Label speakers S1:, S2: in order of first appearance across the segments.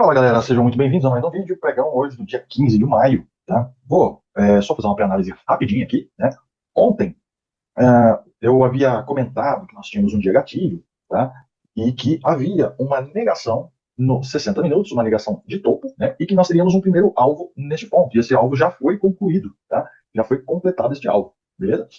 S1: Fala galera, sejam muito bem-vindos a mais um vídeo pregão hoje do dia 15 de maio, tá? Vou só fazer uma pré-análise rapidinha aqui, né? Ontem eu havia comentado que nós tínhamos um dia gatilho, tá? E que havia uma negação nos 60 minutos, uma negação de topo, né? E que nós teríamos um primeiro alvo neste ponto. E esse alvo já foi concluído, tá? Já foi completado este alvo, beleza?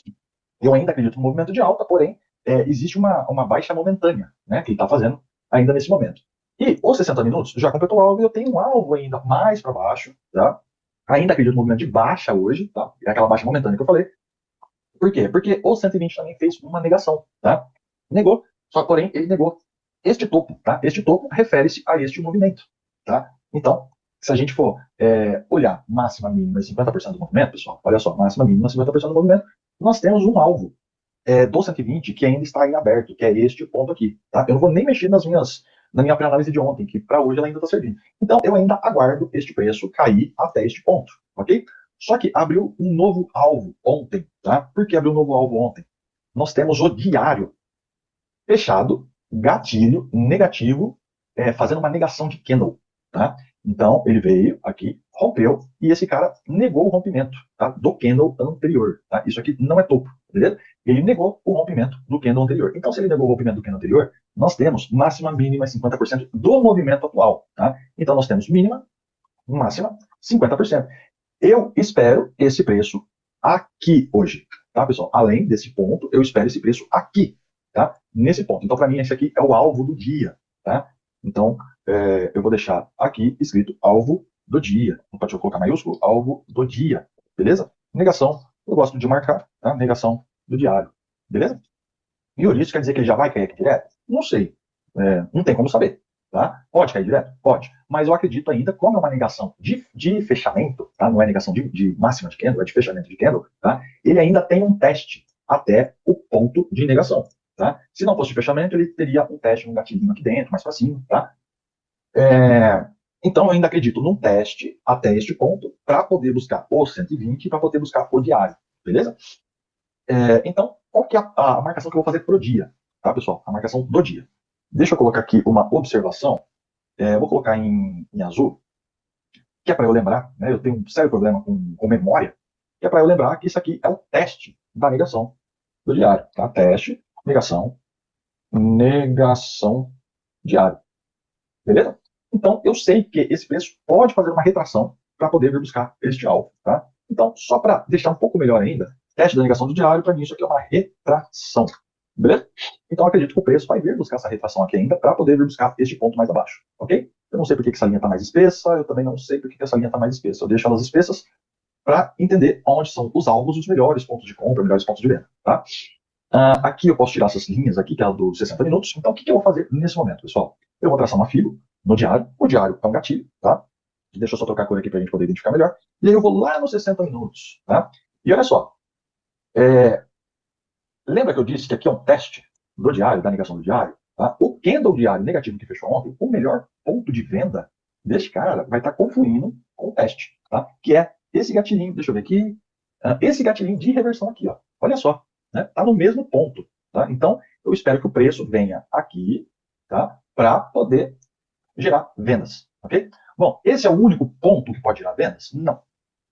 S1: Eu ainda acredito no movimento de alta, porém, existe uma baixa momentânea, né? Que ele está fazendo ainda nesse momento. E os 60 minutos já completou o alvo e eu tenho um alvo ainda mais para baixo, tá? Ainda acredito no movimento de baixa hoje, tá? É aquela baixa momentânea que eu falei. Por quê? Porque o 120 também fez uma negação, tá? Negou, só porém ele negou este topo, tá? Este topo refere-se a este movimento, tá? Então, se a gente for olhar máxima, mínima e 50% do movimento, pessoal, olha só, máxima, mínima, 50% do movimento, nós temos um alvo do 120 que ainda está em aberto, que é este ponto aqui, tá? Eu não vou nem mexer na minha pré-análise de ontem, que para hoje ela ainda está servindo. Então, eu ainda aguardo este preço cair até este ponto, ok? Só que abriu um novo alvo ontem, tá? Por que abriu um novo alvo ontem? Nós temos o diário fechado, gatilho, negativo, fazendo uma negação de candle, tá? Então, ele veio aqui, rompeu, e esse cara negou o rompimento, tá? Do candle anterior, tá? Isso aqui não é topo, beleza? Ele negou o rompimento do candle anterior. Então, se ele negou o rompimento do candle anterior, nós temos máxima, mínima 50% do movimento atual, tá? Então, nós temos mínima, máxima, 50%. Eu espero esse preço aqui hoje, tá, pessoal? Além desse ponto, eu espero esse preço aqui, tá? Nesse ponto. Então, para mim, esse aqui é o alvo do dia, tá? Então, eu vou deixar aqui escrito alvo do dia. Não pode colocar maiúsculo, alvo do dia, beleza? Negação, eu gosto de marcar, tá? Negação do diário, beleza? E isso quer dizer que ele já vai cair aqui direto? Não sei. Não tem como saber. Tá? Pode cair direto? Pode. Mas eu acredito ainda, como é uma negação de fechamento, tá? Não é negação de máxima de candle, é de fechamento de candle, tá? Ele ainda tem um teste até o ponto de negação. Tá? Se não fosse de fechamento, ele teria um teste, um gatilhinho aqui dentro, mais para cima. Tá? Então, eu ainda acredito num teste até este ponto para poder buscar o 120 e para poder buscar o diário. Beleza? Então, qual que é a marcação que eu vou fazer pro dia? Tá, pessoal? A marcação do dia. Deixa eu colocar aqui uma observação. Eu vou colocar em azul, que é para eu lembrar, né? Eu tenho um sério problema com memória, que é para eu lembrar que isso aqui é o teste da negação do diário. Tá? Teste, negação, negação diário. Beleza? Então, eu sei que esse preço pode fazer uma retração para poder vir buscar este alvo. Tá? Então, só para deixar um pouco melhor ainda, teste da negação do diário, para mim isso aqui é uma retração. Beleza? Então, eu acredito que o preço vai vir buscar essa retração aqui ainda para poder vir buscar este ponto mais abaixo. Ok? Eu não sei por que essa linha está mais espessa, eu também não sei por que essa linha está mais espessa. Eu deixo elas espessas para entender onde são os alvos, os melhores pontos de compra, os melhores pontos de venda. Tá? Aqui eu posso tirar essas linhas aqui, que é a dos 60 minutos. Então, o que eu vou fazer nesse momento, pessoal? Eu vou traçar uma fila no diário. O diário é um gatilho, tá? Deixa eu só trocar a cor aqui para a gente poder identificar melhor. E aí eu vou lá nos 60 minutos, tá? E olha só. Lembra que eu disse que aqui é um teste do diário, da negação do diário? Tá? O candle diário negativo que fechou ontem, o melhor ponto de venda desse cara vai estar confluindo com o teste, tá? Que é esse gatilhinho, deixa eu ver aqui, esse gatilhinho de reversão aqui, ó. Olha só, né? Tá no mesmo ponto, tá? Então, eu espero que o preço venha aqui, tá? Para poder gerar vendas, ok? Bom, esse é o único ponto que pode gerar vendas? Não,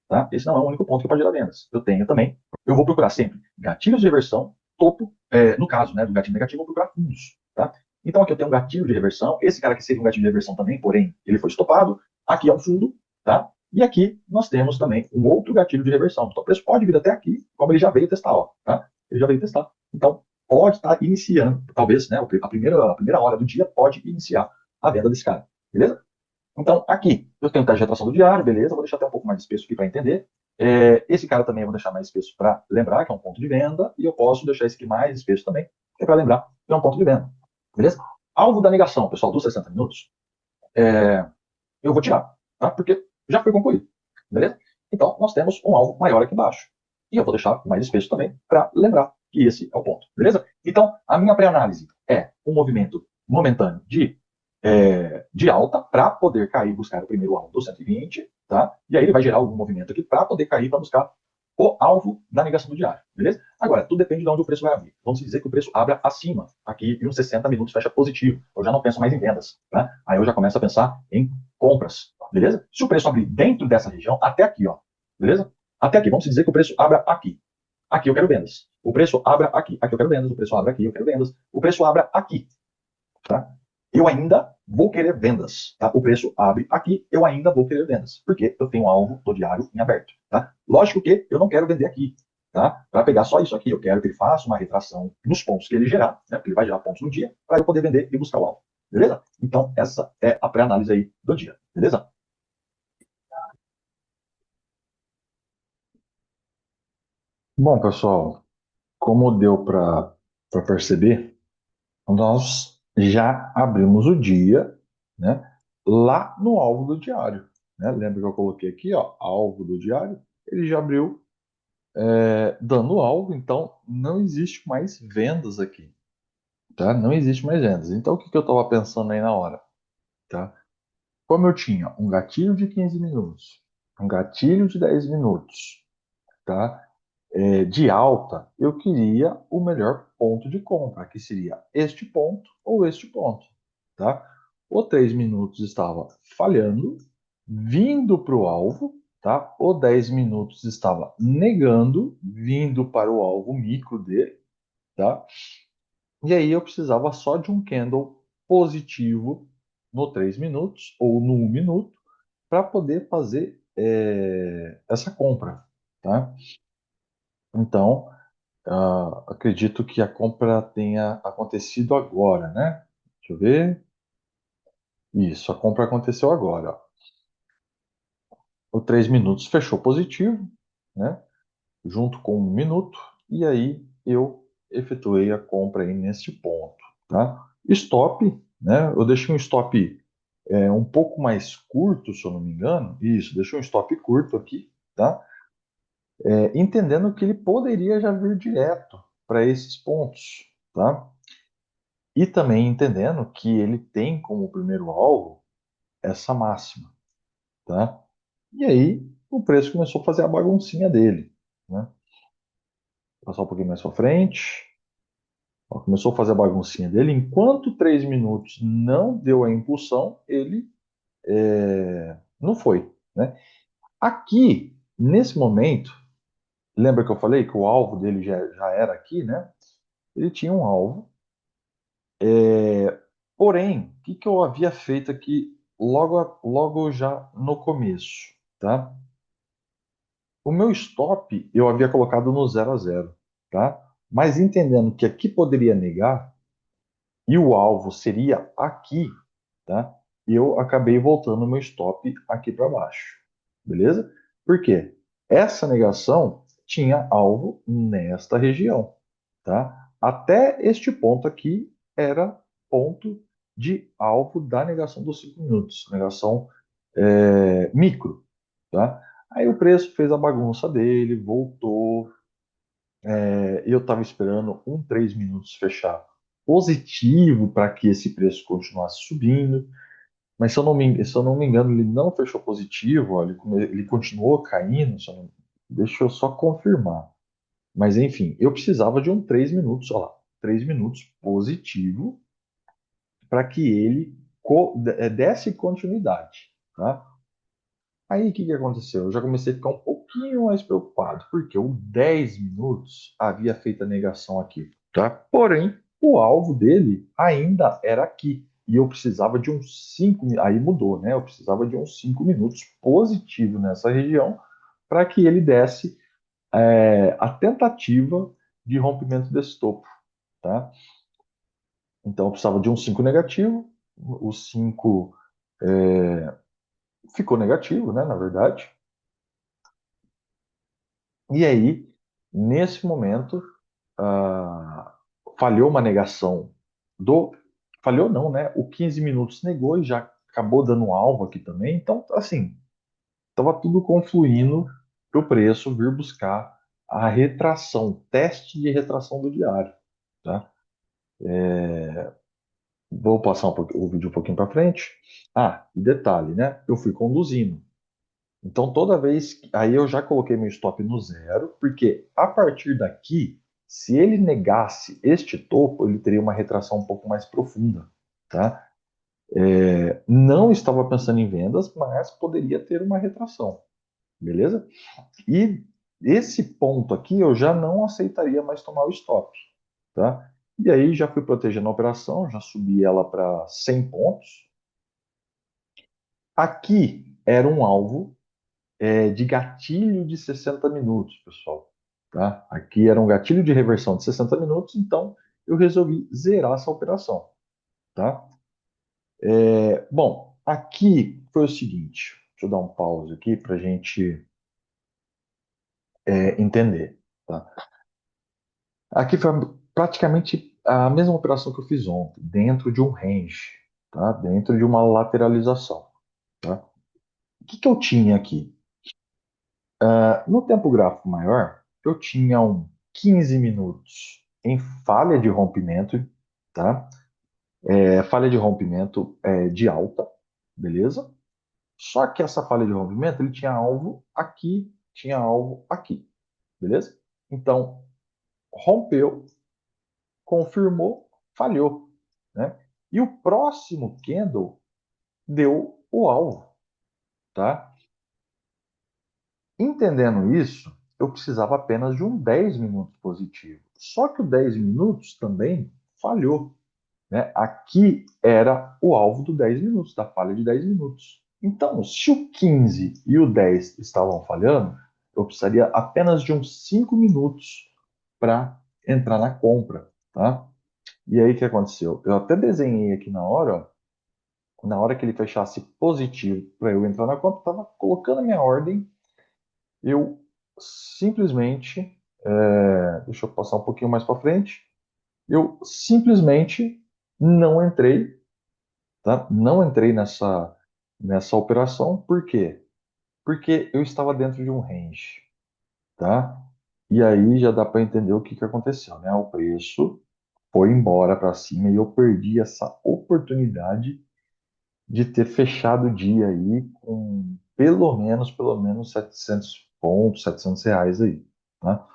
S1: tá? Esse não é o único ponto que pode gerar vendas. Eu tenho também, eu vou procurar sempre gatilhos de reversão, topo, no caso, né, do gatilho negativo, eu vou procurar fundos, tá? Então aqui eu tenho um gatilho de reversão, esse cara aqui seria um gatilho de reversão também, porém ele foi estopado, aqui é um fundo, tá? E aqui nós temos também um outro gatilho de reversão. Então o preço pode vir até aqui, como ele já veio testar, ó, tá? Ele já veio testar. Então pode estar iniciando, talvez, né, a primeira hora do dia pode iniciar a venda desse cara, beleza? Então, aqui, eu tenho o teste de retração do diário, beleza, vou deixar até um pouco mais espesso aqui para entender. Esse cara também eu vou deixar mais espesso para lembrar que é um ponto de venda, e eu posso deixar esse aqui mais espesso também, que é para lembrar que é um ponto de venda, beleza? Alvo da negação, pessoal, dos 60 minutos, eu vou tirar, tá? Porque já foi concluído, beleza? Então, nós temos um alvo maior aqui embaixo. E eu vou deixar mais espesso também para lembrar que esse é o ponto, beleza? Então, a minha pré-análise é um movimento momentâneo de alta para poder cair e buscar o primeiro alvo do 120, tá? E aí ele vai gerar algum movimento aqui para poder cair para buscar o alvo da negação do diário, beleza? Agora, tudo depende de onde o preço vai abrir. Vamos dizer que o preço abra acima, aqui em uns 60 minutos fecha positivo. Eu já não penso mais em vendas, tá? Aí eu já começo a pensar em compras, beleza? Se o preço abrir dentro dessa região, até aqui, ó, beleza? Até aqui, vamos dizer que o preço abra aqui. Aqui eu quero vendas. O preço abra aqui. Aqui eu quero vendas. O preço abra aqui, eu quero vendas. O preço abra aqui, tá? Eu ainda vou querer vendas, tá? O preço abre aqui, eu ainda vou querer vendas, porque eu tenho um alvo do diário em aberto, tá? Lógico que eu não quero vender aqui, tá? Para pegar só isso aqui, eu quero que ele faça uma retração nos pontos que ele gerar, né? Porque ele vai gerar pontos no dia, para eu poder vender e buscar o alvo, beleza? Então, essa é a pré-análise aí do dia, beleza? Bom, pessoal, como deu para perceber, nós já abrimos o dia, né, lá no alvo do diário, né? Lembra que eu coloquei aqui, ó, alvo do diário? Ele já abriu dando alvo, então não existe mais vendas aqui, tá? Não existe mais vendas. Então o que que eu estava pensando aí na hora, tá? Como eu tinha um gatilho de 15 minutos, um gatilho de 10 minutos, tá? De alta, eu queria o melhor ponto de compra, que seria este ponto ou este ponto, tá? O 3 minutos estava falhando, vindo para o alvo, tá? O 10 minutos estava negando, vindo para o alvo micro dele, tá? E aí eu precisava só de um candle positivo no 3 minutos ou no 1 minuto para poder fazer essa compra, tá? Então, acredito que a compra tenha acontecido agora, né? Deixa eu ver. Isso, a compra aconteceu agora. Ó. O 3 minutos fechou positivo, né? Junto com 1 minuto, e aí eu efetuei a compra aí nesse ponto, tá? Stop, né? Eu deixei um stop um pouco mais curto, se eu não me engano. Isso, deixei um stop curto aqui, tá? Entendendo que ele poderia já vir direto para esses pontos, tá? E também entendendo que ele tem como primeiro alvo essa máxima, tá? E aí o preço começou a fazer a baguncinha dele, né? Vou passar um pouquinho mais para frente. Ó, começou a fazer a baguncinha dele. Enquanto 3 minutos não deu a impulsão, ele não foi, né? Aqui, nesse momento, lembra que eu falei que o alvo dele já era aqui, né? Ele tinha um alvo. Porém, o que que eu havia feito aqui logo já no começo, tá? O meu stop eu havia colocado no 0 a 0, tá? Mas entendendo que aqui poderia negar e o alvo seria aqui, tá? Eu acabei voltando o meu stop aqui para baixo, beleza? Por quê? Essa negação tinha alvo nesta região, tá? Até este ponto aqui era ponto de alvo da negação dos 5 minutos, negação micro, tá? Aí o preço fez a bagunça dele, voltou. Eu estava esperando 3 minutos fechar positivo para que esse preço continuasse subindo, mas se eu não me engano, ele não fechou positivo, ó, ele continuou caindo. Deixa eu só confirmar. Mas enfim, eu precisava de 3 minutos, olha lá, 3 minutos positivo para que ele desse continuidade, tá? Aí o que que aconteceu? Eu já comecei a ficar um pouquinho mais preocupado, porque o 10 minutos havia feito a negação aqui, tá? Porém, o alvo dele ainda era aqui. E eu precisava de uns 5 minutos. Aí mudou, né? Eu precisava de uns 5 minutos positivo nessa região para que ele desse a tentativa de rompimento desse topo, tá? Então eu precisava de um 5 negativo. O 5 ficou negativo, né? Na verdade. E aí, nesse momento, ah, falhou uma negação do. Falhou não, né? O 15 minutos negou e já acabou dando um alvo aqui também. Então, assim, estava tudo confluindo para o preço vir buscar a retração, teste de retração do diário. Tá? Vou passar o vídeo um pouquinho para frente. Ah, e detalhe, né? Eu fui conduzindo. Então, toda vez. Aí eu já coloquei meu stop no zero, porque a partir daqui, se ele negasse este topo, ele teria uma retração um pouco mais profunda, tá? Não estava pensando em vendas, mas poderia ter uma retração, beleza? E esse ponto aqui eu já não aceitaria mais tomar o stop, tá? E aí já fui protegendo a operação, já subi ela para 100 pontos. Aqui era um alvo de gatilho de 60 minutos, pessoal. Tá? Aqui era um gatilho de reversão de 60 minutos, então eu resolvi zerar essa operação. Tá? Bom, aqui foi o seguinte, deixa eu dar um pause aqui para a gente entender. Tá? Aqui foi praticamente a mesma operação que eu fiz ontem, dentro de um range, tá? Dentro de uma lateralização. Tá? O que eu tinha aqui? No tempo gráfico maior, eu tinha um 15 minutos em falha de rompimento, tá? Falha de rompimento de alta, beleza? Só que essa falha de rompimento, ele tinha alvo aqui, beleza? Então, rompeu, confirmou, falhou, né? E o próximo candle deu o alvo, tá? Entendendo isso, eu precisava apenas de um 10 minutos positivo. Só que o 10 minutos também falhou, né? Aqui era o alvo do 10 minutos, da falha de 10 minutos. Então, se o 15 e o 10 estavam falhando, eu precisaria apenas de uns 5 minutos para entrar na compra, tá? E aí o que aconteceu? Eu até desenhei aqui na hora, ó, na hora que ele fechasse positivo para eu entrar na compra, estava colocando a minha ordem, eu simplesmente, deixa eu passar um pouquinho mais para frente, eu simplesmente não entrei, tá? Não entrei nessa operação, por quê? Porque eu estava dentro de um range, tá? E aí já dá para entender o que que aconteceu, né? O preço foi embora para cima e eu perdi essa oportunidade de ter fechado o dia aí com pelo menos 700 pontos, R$ 700 aí, tá?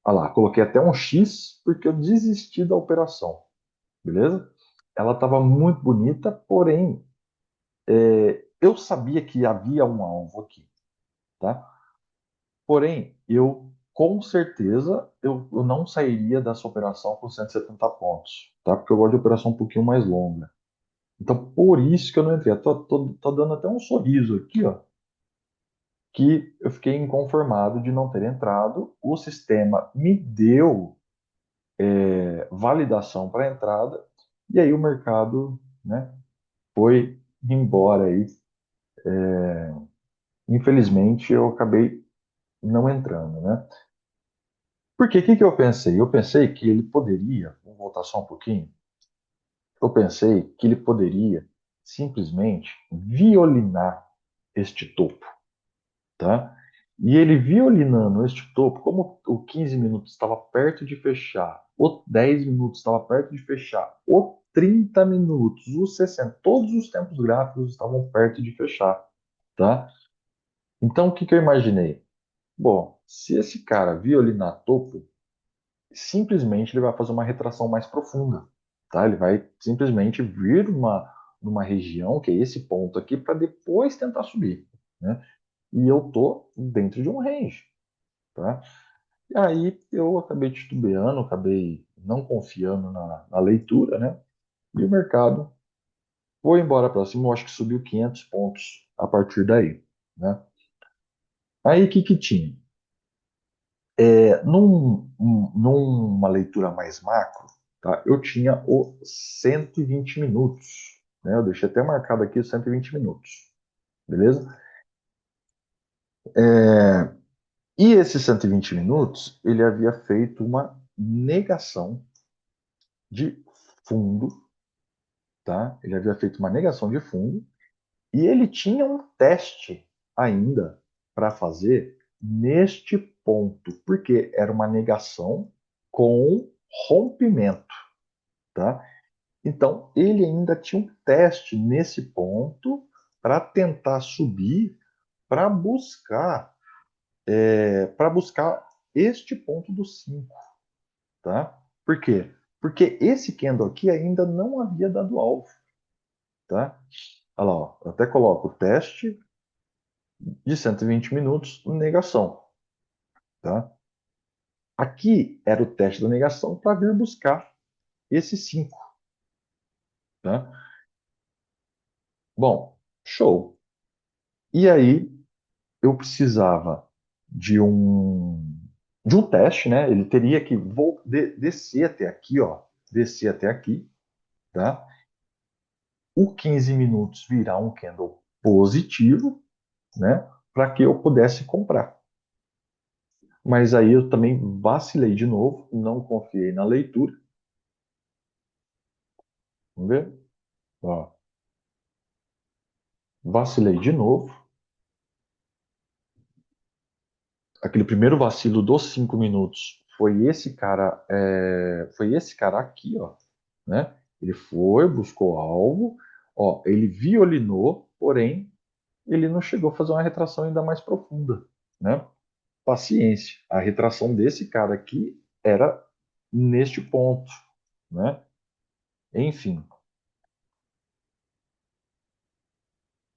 S1: Olha lá, coloquei até um X porque eu desisti da operação, beleza? Ela estava muito bonita, porém, eu sabia que havia um alvo aqui, tá? Porém, eu com certeza eu não sairia dessa operação com 170 pontos, tá? Porque eu gosto de operação um pouquinho mais longa. Então, por isso que eu não entrei. Tô dando até um sorriso aqui, ó, que eu fiquei inconformado de não ter entrado. O sistema me deu validação para a entrada, e aí o mercado, né, foi embora aí. Infelizmente, eu acabei não entrando, né? Porque o que que eu pensei? Eu pensei que ele poderia, vamos voltar só um pouquinho, eu pensei que ele poderia simplesmente violinar este topo, tá? E ele violinando este topo, como o 15 minutos estava perto de fechar, o 10 minutos estava perto de fechar, o 30 minutos, o 60, todos os tempos gráficos estavam perto de fechar, tá? Então o que que eu imaginei? Bom, se esse cara violinar topo, simplesmente ele vai fazer uma retração mais profunda, tá? Ele vai simplesmente vir numa região que é esse ponto aqui para depois tentar subir, né? E eu tô dentro de um range, tá? E aí eu acabei titubeando, acabei não confiando na leitura, né? E o mercado foi embora para cima, eu acho que subiu 500 pontos a partir daí, né? Aí o que que tinha? Numa leitura mais macro, tá? Eu tinha o 120 minutos, né? Eu deixei até marcado aqui os 120 minutos, beleza? E esses 120 minutos, ele havia feito uma negação de fundo, tá? Ele havia feito uma negação de fundo e ele tinha um teste ainda para fazer neste ponto, porque era uma negação com rompimento, tá? Então, ele ainda tinha um teste nesse ponto para tentar subir, para buscar, para buscar este ponto do 5, tá? Por quê? Porque esse candle aqui ainda não havia dado alvo. tá? Olha lá, ó, eu até coloco o teste de 120 minutos negação, tá? Aqui era o teste da negação para vir buscar esses 5, tá? Bom, show. E aí eu precisava de um de um teste, né? Ele teria que descer até aqui, ó, descer até aqui, tá? O 15 minutos virar um candle positivo, né? Para que eu pudesse comprar. Mas aí eu também vacilei de novo, não confiei na leitura. Vamos ver? Ó, vacilei de novo. Aquele primeiro vacilo dos 5 minutos foi esse cara aqui, ó, né? Ele foi, buscou algo, ó, ele violinou, porém ele não chegou a fazer uma retração ainda mais profunda, né? Paciência. A retração desse cara aqui era neste ponto, né? Enfim,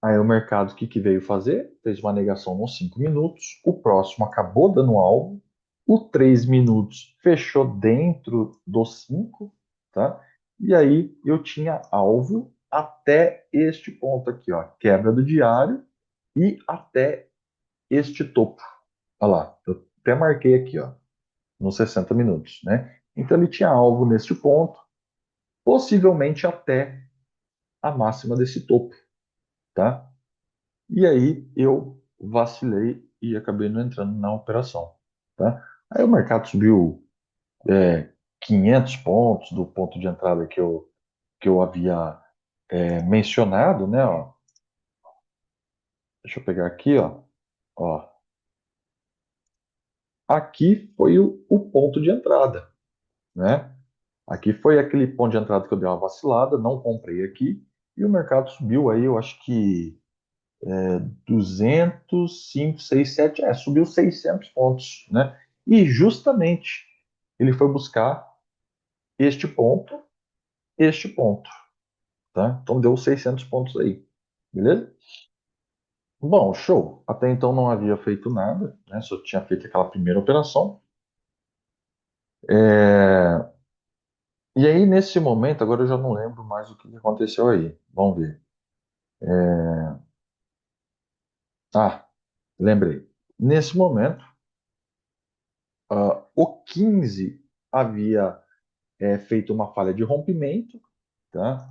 S1: aí o mercado o que, que veio fazer? Fez uma negação nos 5 minutos, o próximo acabou dando alvo, o 3 minutos fechou dentro dos 5, tá? E aí eu tinha alvo até este ponto aqui, ó, quebra do diário e até este topo. Olha lá, eu até marquei aqui, ó, nos 60 minutos, né? Então ele tinha alvo neste ponto, possivelmente até a máxima desse topo, tá? E aí eu vacilei e acabei não entrando na operação, tá? Aí o mercado subiu 500 pontos do ponto de entrada que eu havia mencionado, né? Ó. Deixa eu pegar aqui, ó. Aqui foi o ponto de entrada, né? Aqui foi aquele ponto de entrada que eu dei uma vacilada, não comprei aqui, e o mercado subiu aí, eu acho que 200, 5, 6, 7, subiu 600 pontos, né? E justamente ele foi buscar este ponto, este ponto, tá? Então deu 600 pontos aí, beleza? Bom, show. Até então não havia feito nada, né? Só tinha feito aquela primeira operação. É, E aí, nesse momento, agora eu já não lembro mais o que aconteceu aí. Vamos ver. Ah, lembrei. Nesse momento, o 15 havia feito uma falha de rompimento, tá?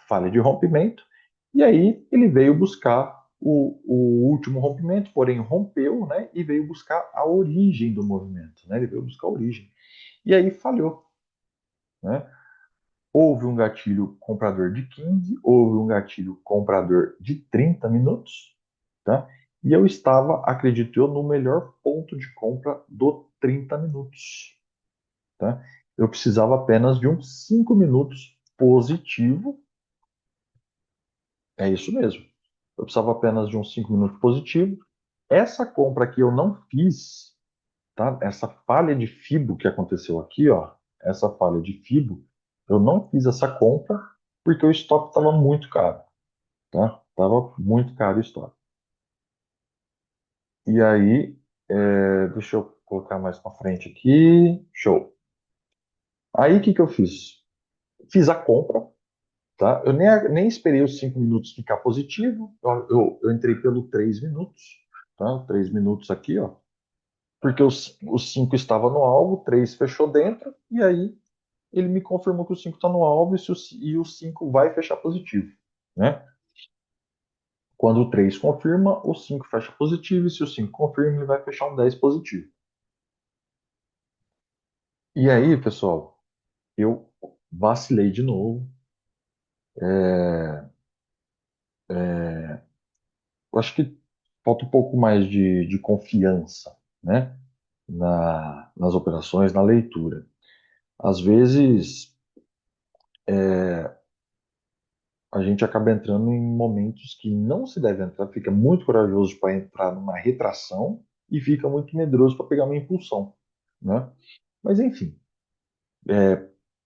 S1: Falha de rompimento, e aí ele veio buscar o último rompimento, porém rompeu, né? E veio buscar a origem do movimento, né? Ele veio buscar a origem. E aí falhou, né? Houve um gatilho comprador de 15, houve um gatilho comprador de 30 minutos, tá? E eu estava, acredito eu, no melhor ponto de compra do 30 minutos, tá? Eu precisava apenas de uns 5 minutos positivo, é isso mesmo. Eu precisava apenas de uns 5 minutos positivo. Essa compra que eu não fiz, tá? Essa falha de FIBO que aconteceu aqui, ó, essa falha de FIBO, eu não fiz essa compra porque o stop estava muito caro, tá? Tava muito caro o stop. E aí, deixa eu colocar mais para frente aqui. Show. Aí o que que eu fiz? Fiz a compra, tá? Eu nem esperei os 5 minutos ficar positivo. Eu entrei pelo 3 minutos, tá? 3 minutos aqui, ó. Porque os 5 estavam no alvo, 3 fechou dentro, e aí ele me confirmou que o 5 está no alvo e o 5 vai fechar positivo, né? Quando o 3 confirma, o 5 fecha positivo, e se o 5 confirma, ele vai fechar um 10 positivo. E aí, pessoal, eu vacilei de novo. É, eu acho que falta um pouco mais de confiança, né? Nas operações, na leitura. Às vezes, a gente acaba entrando em momentos que não se deve entrar, fica muito corajoso para entrar numa retração e fica muito medroso para pegar uma impulsão, né? Mas enfim,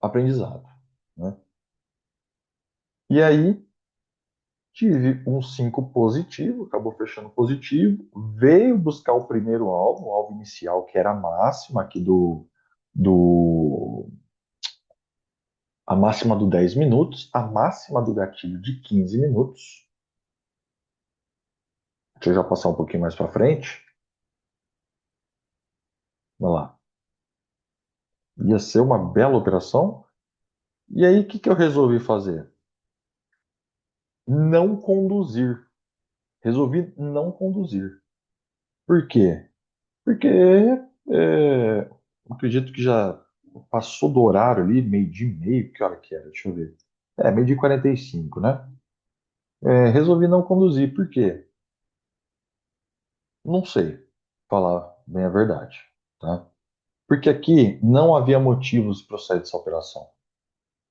S1: aprendizado, né? E aí, Tive um 5 positivo, acabou fechando positivo. Veio buscar o alvo inicial, que era a máxima aqui do a máxima do 10 minutos, a máxima do gatilho de 15 minutos. Deixa eu já passar um pouquinho mais para frente. Vamos lá. Ia ser uma bela operação. E aí, o que que eu resolvi fazer? Não conduzir. Resolvi não conduzir. Por quê? Porque acredito que já passou do horário ali, meio-dia e meio, que hora que era? Deixa eu ver. Meio-dia e 45, né? Resolvi não conduzir. Por quê? Não sei falar bem a verdade, tá? Porque aqui não havia motivos para eu sair dessa operação,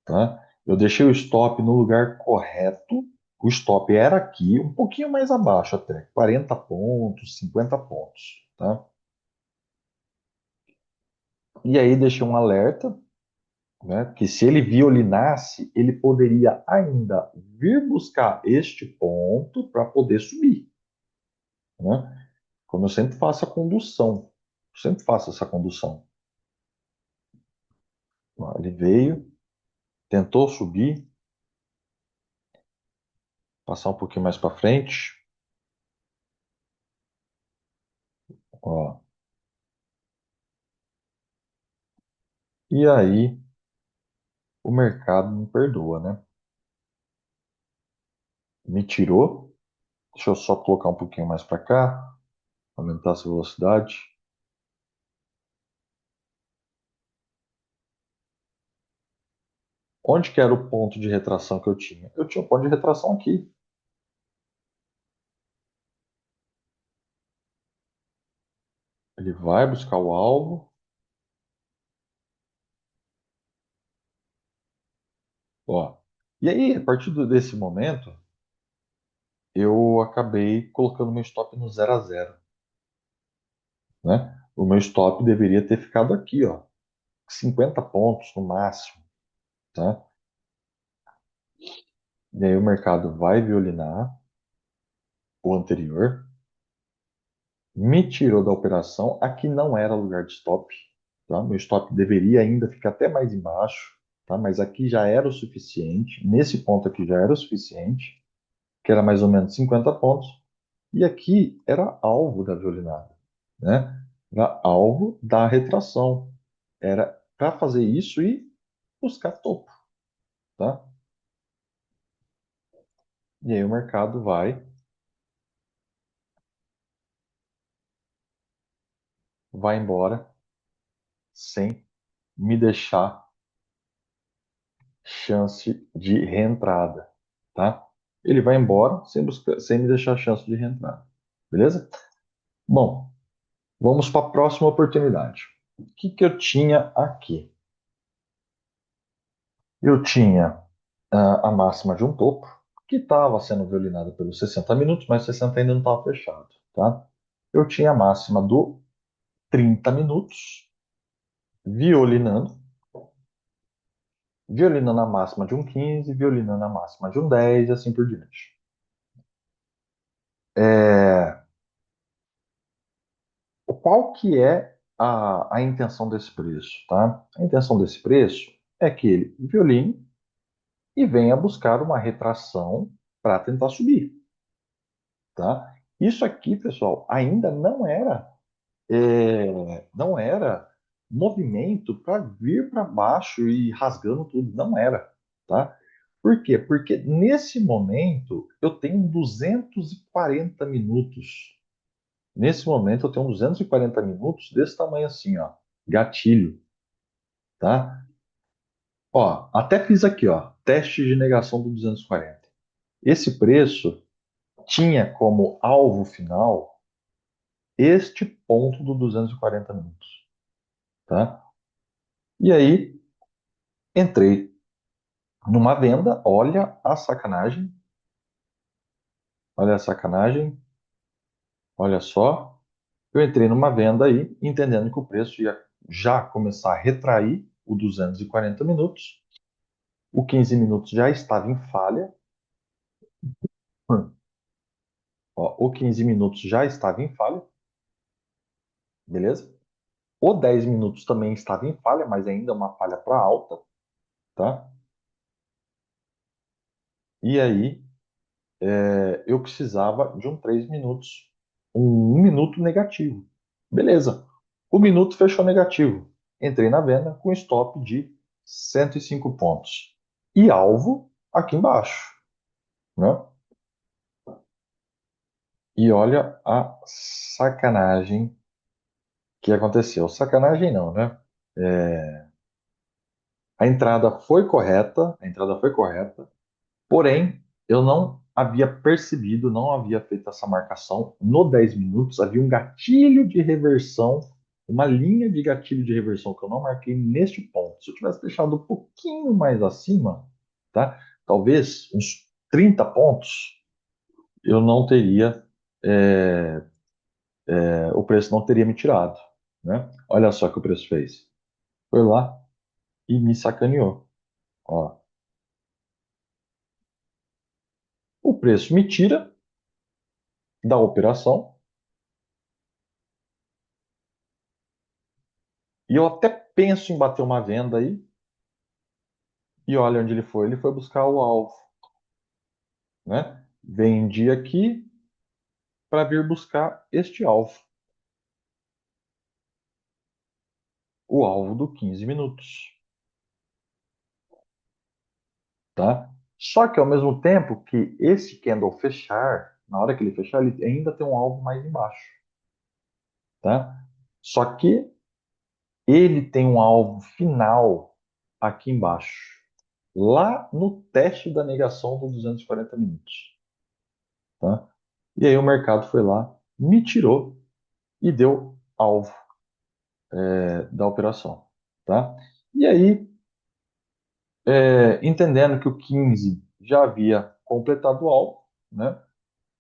S1: tá? Eu deixei o stop no lugar correto. O stop era aqui, um pouquinho mais abaixo até, 40 pontos, 50 pontos, tá? E aí deixei um alerta, né, que se ele violinasse, ele poderia ainda vir buscar este ponto para poder subir, né? Como eu sempre faço a condução, eu sempre faço essa condução. Ó, ele veio, tentou subir, passar um pouquinho mais para frente, ó. E aí o mercado me perdoa, né? Me tirou. Deixa eu só colocar um pouquinho mais para cá, aumentar essa velocidade. Onde que era o ponto de retração que eu tinha? Eu tinha um ponto de retração aqui. Ele vai buscar o alvo, ó. E aí, a partir desse momento, eu acabei colocando meu stop no 0 a 0, né? O meu stop deveria ter ficado aqui, ó, 50 pontos no máximo, tá? E aí o mercado vai violinar o anterior, me tirou da operação. Aqui não era lugar de stop, tá? Meu stop deveria ainda ficar até mais embaixo, tá? Mas aqui já era o suficiente. Nesse ponto aqui já era o suficiente, que era mais ou menos 50 pontos. E aqui era alvo da violinada, né? Era alvo da retração. Era para fazer isso e buscar topo, tá? E aí o mercado vai embora sem me deixar chance de reentrada, tá? Ele vai embora sem me deixar chance de reentrada, beleza? Bom, vamos para a próxima oportunidade. O que que eu tinha aqui? Eu tinha a máxima de um topo, que estava sendo violinada pelos 60 minutos, mas 60 ainda não estava fechado, tá? Eu tinha a máxima do 30 minutos, violinando, violinando a máxima de um 15, violinando a máxima de um 10 e assim por diante. É, Qual que é a intenção desse preço, tá? A intenção desse preço é que ele violine e venha buscar uma retração para tentar subir, tá? Isso aqui, pessoal, ainda não era movimento para vir para baixo e rasgando tudo, não era, tá? Por quê? Porque nesse momento eu tenho 240 minutos. Nesse momento eu tenho 240 minutos desse tamanho assim, ó, gatilho, tá? Ó, até fiz aqui, ó, teste de negação do 240. Esse preço tinha como alvo final este ponto do 240 minutos, tá? E aí entrei numa venda, olha a sacanagem, olha só. Eu entrei numa venda aí, entendendo que o preço ia já começar a retrair o 240 minutos. O 15 minutos já estava em falha. Ó, o 15 minutos já estava em falha, beleza? O 10 minutos também estava em falha, mas ainda é uma falha para alta, tá? E aí eu precisava de um 3 minutos, um minuto negativo. Beleza. O minuto fechou negativo. Entrei na venda com stop de 105 pontos. E alvo aqui embaixo, né? E olha a sacanagem que aconteceu. Sacanagem não, né? É, a entrada foi correta, porém, eu não havia percebido, não havia feito essa marcação. No 10 minutos havia um gatilho de reversão, uma linha de gatilho de reversão que eu não marquei neste ponto. Se eu tivesse deixado um pouquinho mais acima, tá? Talvez uns 30 pontos, eu não teria, é, o preço não teria me tirado, né? Olha só o que o preço fez. Foi lá e me sacaneou. Ó, o preço me tira da operação e eu até penso em bater uma venda aí. E olha onde ele foi. Ele foi buscar o alvo, né? Vendi aqui para vir buscar este alvo, o alvo do 15 minutos, tá? Só que ao mesmo tempo que esse candle fechar, na hora que ele fechar, ele ainda tem um alvo mais embaixo, tá? Só que ele tem um alvo final aqui embaixo, lá no teste da negação dos 240 minutos, tá? E aí o mercado foi lá, me tirou e deu alvo da operação, tá? E aí, entendendo que o 15 já havia completado o alvo, né?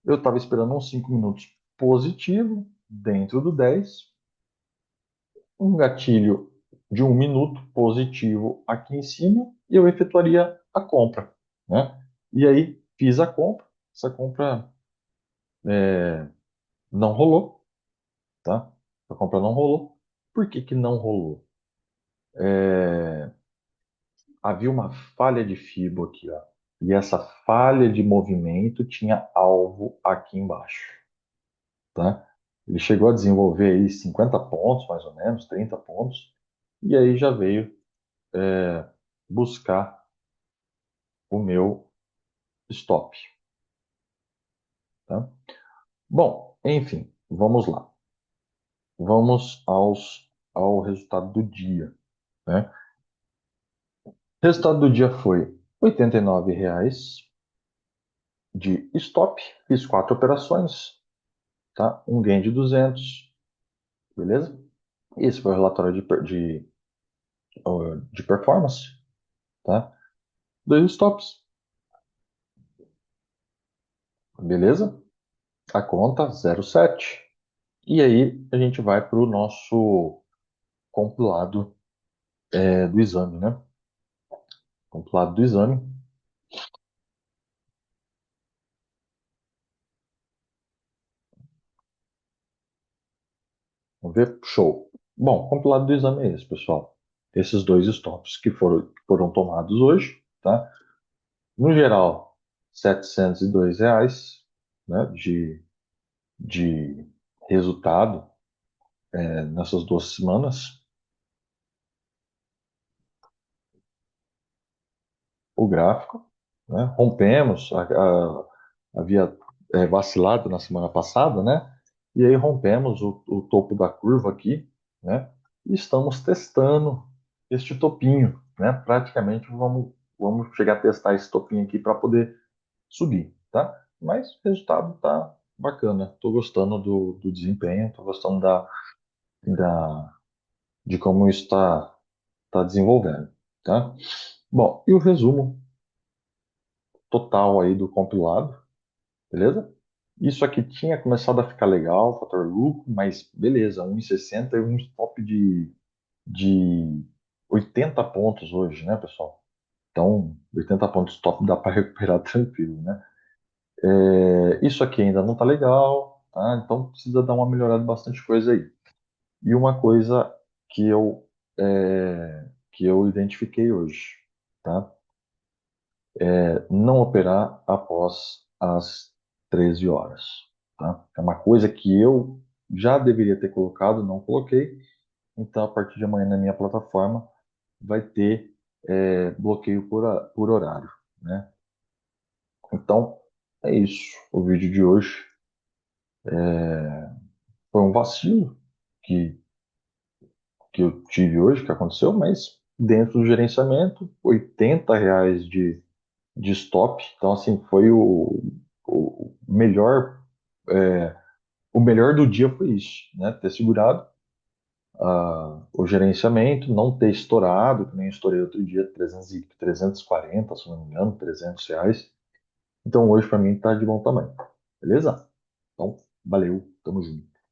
S1: Eu estava esperando uns 5 minutos positivo dentro do 10, um gatilho de um minuto positivo aqui em cima e eu efetuaria a compra, né? E aí fiz a compra, essa compra não rolou, tá? A compra não rolou. Por que que não rolou? É, havia uma falha de fibra aqui, ó. E essa falha de movimento tinha alvo aqui embaixo, tá? Ele chegou a desenvolver aí 50 pontos, mais ou menos, 30 pontos, e aí já veio buscar o meu stop, tá? Bom, enfim, vamos lá. Vamos ao resultado do dia, né? O resultado do dia foi R$ 89 de stop, fiz 4 operações, tá? Um gain de 200, beleza? Esse foi o relatório de performance, tá? Dois stops, beleza? A conta 0,7. E aí a gente vai para o nosso compilado do exame, né? Compilado do exame. Vamos ver? Show. Bom, compilado do exame é esse, pessoal. Esses dois stops que foram tomados hoje, tá? No geral, R$ 702, né, de resultado nessas 2 semanas. O gráfico, né? Rompemos, havia vacilado na semana passada, né? E aí rompemos o topo da curva aqui, né? E estamos testando este topinho, né? Praticamente vamos chegar a testar esse topinho aqui para poder subir, tá? Mas o resultado tá bacana. Estou gostando do desempenho, estou gostando da, de como isso está desenvolvendo, tá? Bom, e o resumo total aí do compilado, beleza? Isso aqui tinha começado a ficar legal, fator lucro, mas beleza, 1,60 e um stop de 80 pontos hoje, né, pessoal? Então, 80 pontos stop dá para recuperar tranquilo, né? Isso aqui ainda não tá legal, tá? Então precisa dar uma melhorada em bastante coisa aí. E uma coisa que eu, que eu identifiquei hoje, tá? Não operar após as 13 horas, tá? É uma coisa que eu já deveria ter colocado, não coloquei. Então, a partir de amanhã na minha plataforma vai ter bloqueio por horário, né? Então, é isso. O vídeo de hoje foi um vacilo que, que eu tive hoje, que aconteceu, mas dentro do gerenciamento, R$ 80 de stop. Então, assim, foi o melhor, é, o melhor do dia foi isso, né? Ter segurado o gerenciamento, não ter estourado, que nem eu estourei outro dia, 340, se não me engano, R$ 300. Então, hoje, para mim, tá de bom tamanho. Beleza? Então, valeu, tamo junto.